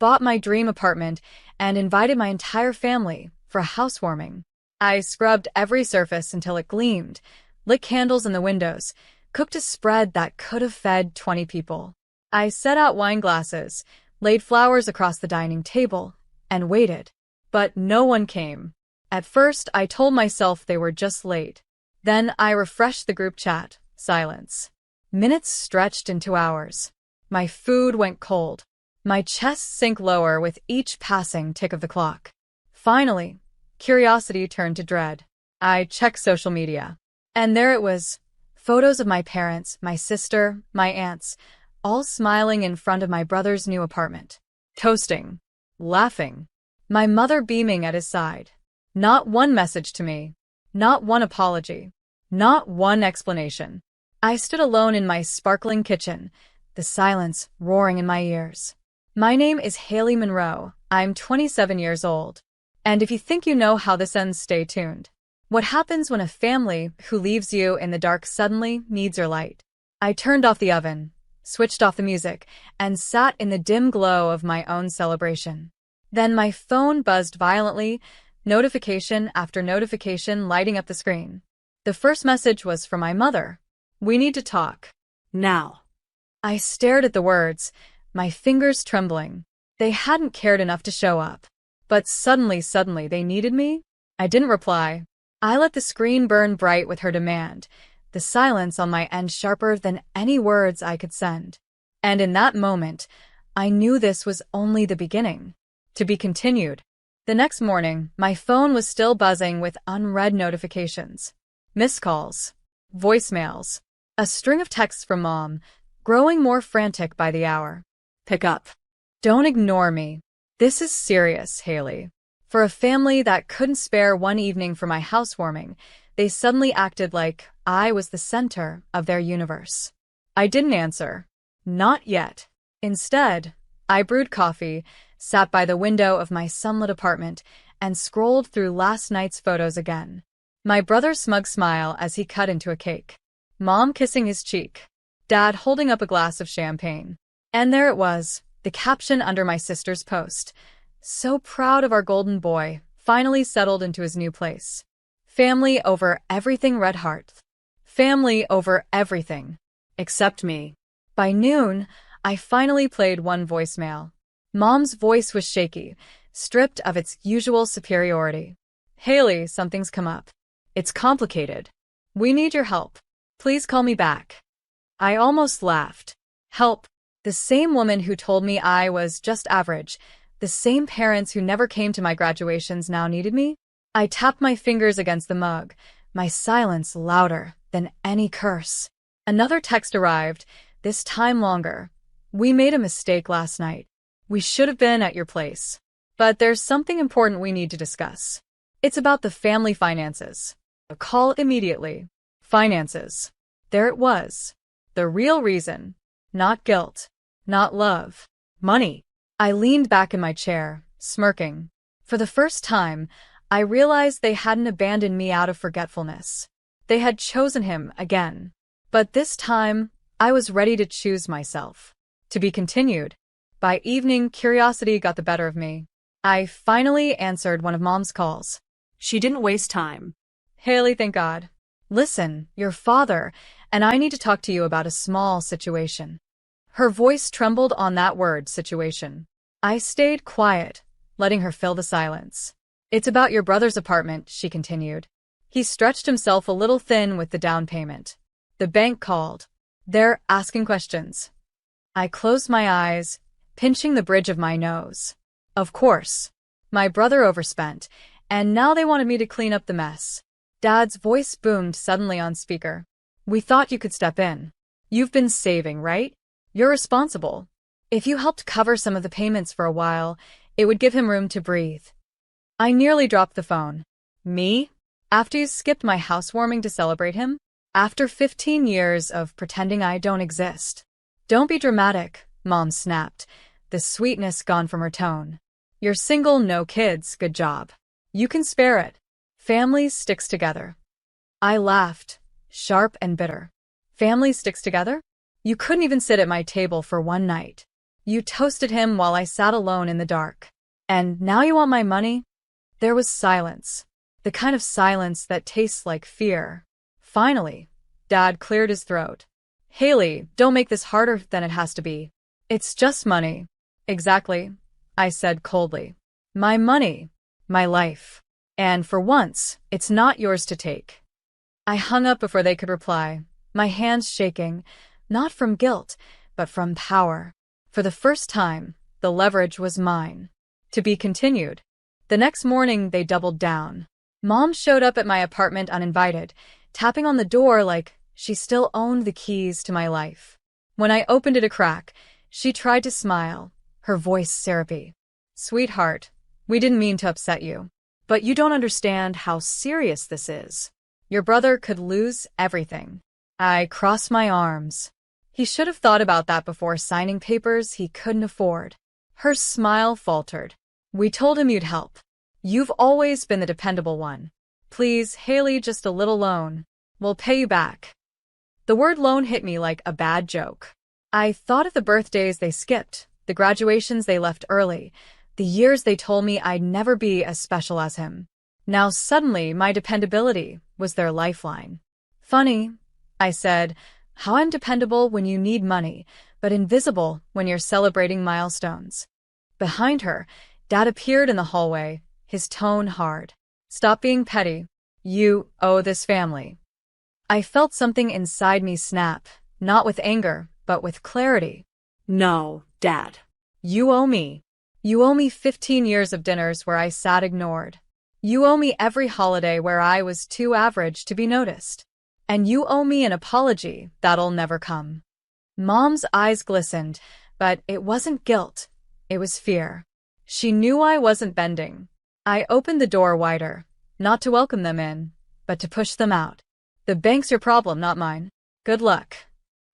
bought my dream apartment, and invited my entire family for a housewarming. I scrubbed every surface until it gleamed, lit candles in the windows, cooked a spread that could have fed 20 people. I set out wine glasses, laid flowers across the dining table, and waited. But no one came. At first, I told myself they were just late. Then I refreshed the group chat. Silence. Minutes stretched into hours. My food went cold. My chest sank lower with each passing tick of the clock. Finally, curiosity turned to dread. I checked social media. And there it was. Photos of my parents, my sister, my aunts, all smiling in front of my brother's new apartment. Toasting. Laughing. My mother beaming at his side. Not one message to me. Not one apology. Not one explanation. I stood alone in my sparkling kitchen, the silence roaring in my ears. My name is Haley Monroe. I'm 27 years old. And if you think you know how this ends, stay tuned. What happens when a family who leaves you in the dark suddenly needs your light? I turned off the oven, switched off the music, and sat in the dim glow of my own celebration. Then my phone buzzed violently, notification after notification lighting up the screen. The first message was from my mother. "We need to talk. Now." I stared at the words, my fingers trembling. They hadn't cared enough to show up. But suddenly they needed me? I didn't reply. I let the screen burn bright with her demand, the silence on my end sharper than any words I could send. And in that moment, I knew this was only the beginning. To be continued. The next morning, my phone was still buzzing with unread notifications. Missed calls. Voicemails. A string of texts from Mom, growing more frantic by the hour. Pick up. Don't ignore me. This is serious, Haley. For a family that couldn't spare one evening for my housewarming, they suddenly acted like I was the center of their universe. I didn't answer. Not yet. Instead, I brewed coffee, sat by the window of my sunlit apartment, and scrolled through last night's photos again. My brother's smug smile as he cut into a cake. Mom kissing his cheek. Dad holding up a glass of champagne. And there it was, the caption under my sister's post. "So proud of our golden boy, finally settled into his new place. Family over everything, red heart. Family over everything. Except me." By noon, I finally played one voicemail. Mom's voice was shaky, stripped of its usual superiority. "Haley, something's come up. It's complicated. We need your help. Please call me back." I almost laughed. Help. The same woman who told me I was just average, the same parents who never came to my graduations now needed me? I tapped my fingers against the mug, my silence louder than any curse. Another text arrived, this time longer. "We made a mistake last night. We should have been at your place. But there's something important we need to discuss. It's about the family finances." A call immediately. Finances. There it was. The real reason. Not guilt. Not love. Money. I leaned back in my chair, smirking. For the first time, I realized they hadn't abandoned me out of forgetfulness. They had chosen him again. But this time, I was ready to choose myself. To be continued. By evening, curiosity got the better of me. I finally answered one of Mom's calls. She didn't waste time. "Haley, thank God. Listen, your father and I need to talk to you about a small situation." Her voice trembled on that word, situation. I stayed quiet, letting her fill the silence. "It's about your brother's apartment," she continued. "He stretched himself a little thin with the down payment. The bank called. They're asking questions." I closed my eyes, pinching the bridge of my nose. Of course. My brother overspent, and now they wanted me to clean up the mess. Dad's voice boomed suddenly on speaker. "We thought you could step in. You've been saving, right? You're responsible. If you helped cover some of the payments for a while, it would give him room to breathe." I nearly dropped the phone. "Me? After you skipped my housewarming to celebrate him? After 15 years of pretending I don't exist?" "Don't be dramatic," Mom snapped, the sweetness gone from her tone. "You're single, no kids, good job. You can spare it. Family sticks together." I laughed, sharp and bitter. "Family sticks together? You couldn't even sit at my table for one night. You toasted him while I sat alone in the dark. And now you want my money? There was silence. The kind of silence that tastes like fear. Finally, Dad cleared his throat. Haley, don't make this harder than it has to be. It's just money. Exactly, I said coldly. My money. My life. And for once, it's not yours to take. I hung up before they could reply, my hands shaking, not from guilt, but from power. For the first time, the leverage was mine. To be continued. The next morning, they doubled down. Mom showed up at my apartment uninvited, tapping on the door like she still owned the keys to my life. When I opened it a crack, she tried to smile, her voice syrupy. Sweetheart, we didn't mean to upset you. But you don't understand how serious this is. Your brother could lose everything. I crossed my arms. He should have thought about that before signing papers he couldn't afford. Her smile faltered. We told him you'd help. You've always been the dependable one. Please, Haley, just a little loan. We'll pay you back. The word loan hit me like a bad joke. I thought of the birthdays they skipped, the graduations they left early, the years they told me I'd never be as special as him. Now suddenly my dependability was their lifeline. Funny, I said, how I'm dependable when you need money, but invisible when you're celebrating milestones. Behind her, Dad appeared in the hallway, his tone hard. Stop being petty. You owe this family. I felt something inside me snap, not with anger, but with clarity. No, Dad. You owe me. You owe me 15 years of dinners where I sat ignored. You owe me every holiday where I was too average to be noticed. And you owe me an apology that'll never come. Mom's eyes glistened, but it wasn't guilt. It was fear. She knew I wasn't bending. I opened the door wider, not to welcome them in, but to push them out. The bank's your problem, not mine. Good luck.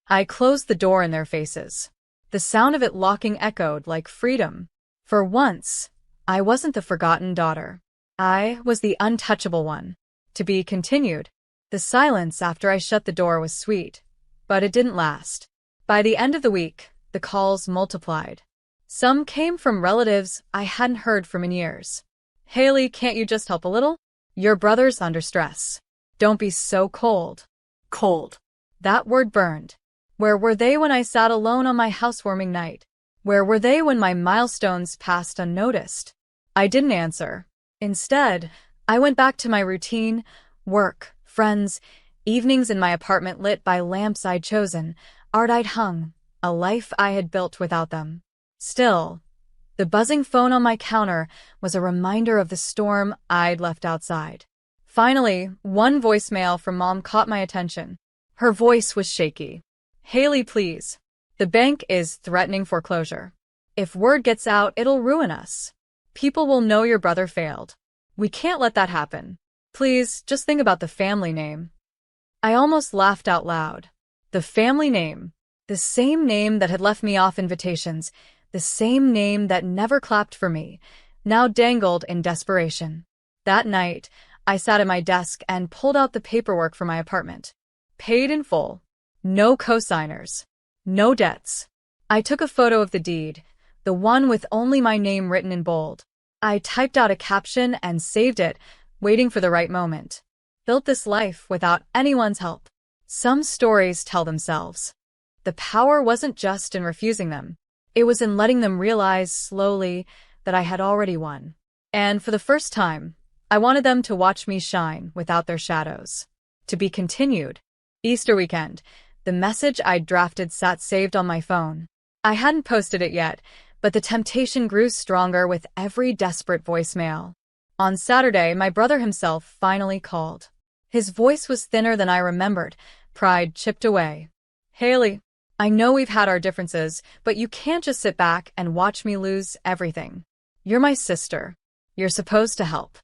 I closed the door in their faces. The sound of it locking echoed like freedom. For once, I wasn't the forgotten daughter. I was the untouchable one. To be continued. The silence after I shut the door was sweet, but it didn't last. By the end of the week, the calls multiplied. Some came from relatives I hadn't heard from in years. Haley, can't you just help a little? Your brother's under stress. Don't be so cold. Cold. That word burned. Where were they when I sat alone on my housewarming night? Where were they when my milestones passed unnoticed? I didn't answer. Instead, I went back to my routine, work, friends, evenings in my apartment lit by lamps I'd chosen, art I'd hung, a life I had built without them. Still, the buzzing phone on my counter was a reminder of the storm I'd left outside. Finally, one voicemail from Mom caught my attention. Her voice was shaky. Haley, please. The bank is threatening foreclosure. If word gets out, it'll ruin us. People will know your brother failed. We can't let that happen. Please, just think about the family name. I almost laughed out loud. The family name. The same name that had left me off invitations. The same name that never clapped for me, now dangled in desperation. That night, I sat at my desk and pulled out the paperwork for my apartment. Paid in full. No cosigners. No debts. I took a photo of the deed, the one with only my name written in bold. I typed out a caption and saved it, waiting for the right moment. Built this life without anyone's help. Some stories tell themselves. The power wasn't just in refusing them. It was in letting them realize slowly that I had already won. And for the first time, I wanted them to watch me shine without their shadows. To be continued. Easter weekend. The message I'd drafted sat saved on my phone. I hadn't posted it yet, but the temptation grew stronger with every desperate voicemail. On Saturday, my brother himself finally called. His voice was thinner than I remembered, pride chipped away. Haley, I know we've had our differences, but you can't just sit back and watch me lose everything. You're my sister. You're supposed to help.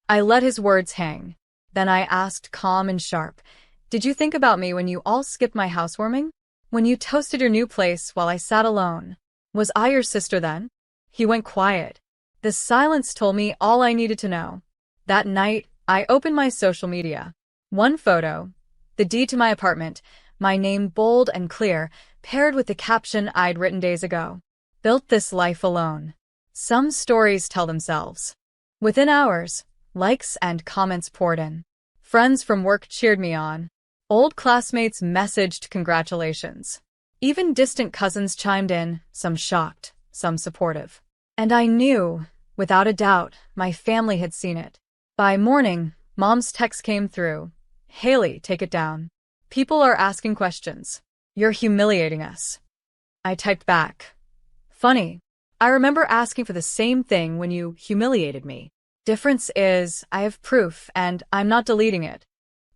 I let his words hang. Then I asked calm and sharp, did you think about me when you all skipped my housewarming? When you toasted your new place while I sat alone? Was I your sister then? He went quiet. The silence told me all I needed to know. That night, I opened my social media. One photo, the deed to my apartment, my name bold and clear, paired with the caption I'd written days ago. Built this life alone. Some stories tell themselves. Within hours, likes and comments poured in. Friends from work cheered me on. Old classmates messaged congratulations. Even distant cousins chimed in, some shocked, some supportive. And I knew, without a doubt, my family had seen it. By morning, Mom's text came through. "Haley, take it down. People are asking questions. You're humiliating us." I typed back. "Funny. I remember asking for the same thing when you humiliated me. Difference is, I have proof and I'm not deleting it."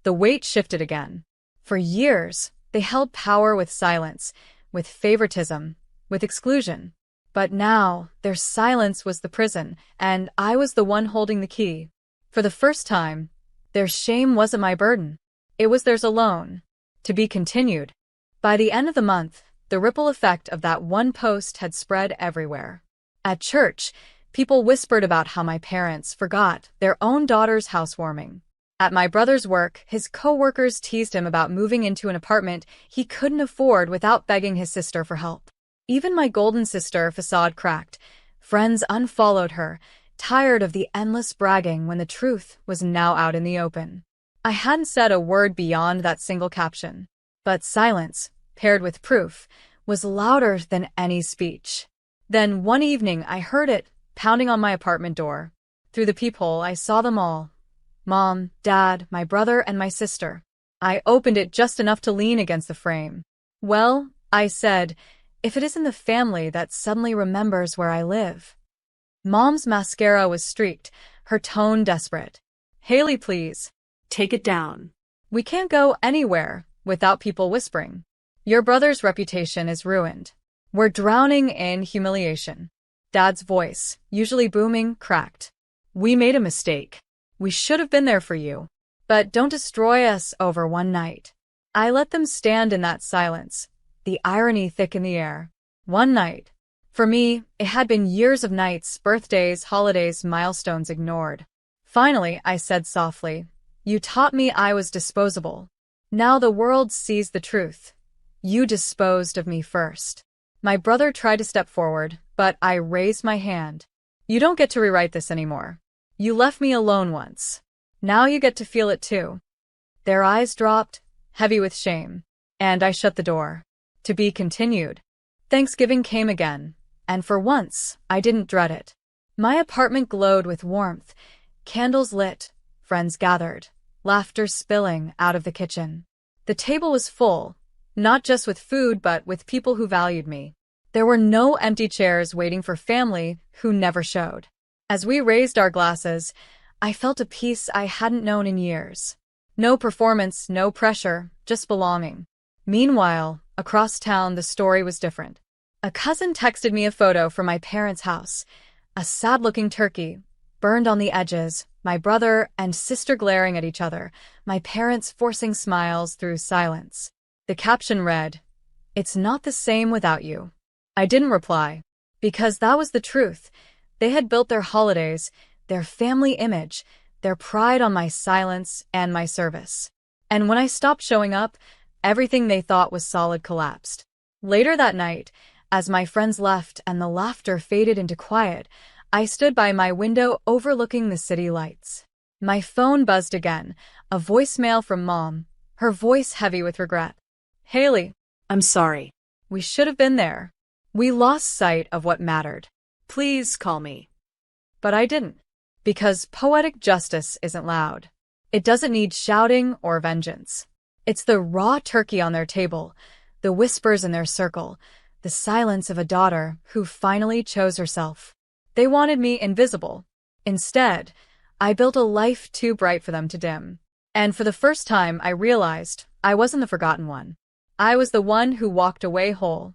The weight shifted again. For years, they held power with silence, with favoritism, with exclusion. But now, their silence was the prison, and I was the one holding the key. For the first time, their shame wasn't my burden. It was theirs alone. To be continued. By the end of the month, the ripple effect of that one post had spread everywhere. At church, people whispered about how my parents forgot their own daughter's housewarming. At my brother's work, his co-workers teased him about moving into an apartment he couldn't afford without begging his sister for help. Even my golden sister facade cracked. Friends unfollowed her, tired of the endless bragging when the truth was now out in the open. I hadn't said a word beyond that single caption. But silence, paired with proof, was louder than any speech. Then one evening I heard it, pounding on my apartment door. Through the peephole I saw them all. Mom, Dad, my brother, and my sister. I opened it just enough to lean against the frame. "Well," I said, "if it isn't the family that suddenly remembers where I live." Mom's mascara was streaked, her tone desperate. "Haley, please. Take it down. We can't go anywhere without people whispering. Your brother's reputation is ruined. We're drowning in humiliation." Dad's voice, usually booming, cracked. "We made a mistake. We should have been there for you. But don't destroy us over one night." I let them stand in that silence, the irony thick in the air. One night. For me, it had been years of nights, birthdays, holidays, milestones ignored. Finally, I said softly, "You taught me I was disposable. Now the world sees the truth. You disposed of me first." My brother tried to step forward, but I raised my hand. "You don't get to rewrite this anymore. You left me alone once. Now you get to feel it too." Their eyes dropped, heavy with shame, and I shut the door. To be continued. Thanksgiving came again, and for once, I didn't dread it. My apartment glowed with warmth, candles lit, friends gathered, laughter spilling out of the kitchen. The table was full, not just with food but with people who valued me. There were no empty chairs waiting for family who never showed. As we raised our glasses, I felt a peace I hadn't known in years. No performance, no pressure, just belonging. Meanwhile, across town the story was different. A cousin texted me a photo from my parents' house. A sad-looking turkey, burned on the edges, my brother and sister glaring at each other, my parents forcing smiles through silence. The caption read, "It's not the same without you." I didn't reply, because that was the truth. They had built their holidays, their family image, their pride on my silence and my service. And when I stopped showing up, everything they thought was solid collapsed. Later that night, as my friends left and the laughter faded into quiet, I stood by my window overlooking the city lights. My phone buzzed again, a voicemail from Mom, her voice heavy with regret. "Haley, I'm sorry. We should have been there. We lost sight of what mattered. Please call me." But I didn't. Because poetic justice isn't loud. It doesn't need shouting or vengeance. It's the raw turkey on their table, the whispers in their circle, the silence of a daughter who finally chose herself. They wanted me invisible. Instead, I built a life too bright for them to dim. And for the first time, I realized I wasn't the forgotten one. I was the one who walked away whole.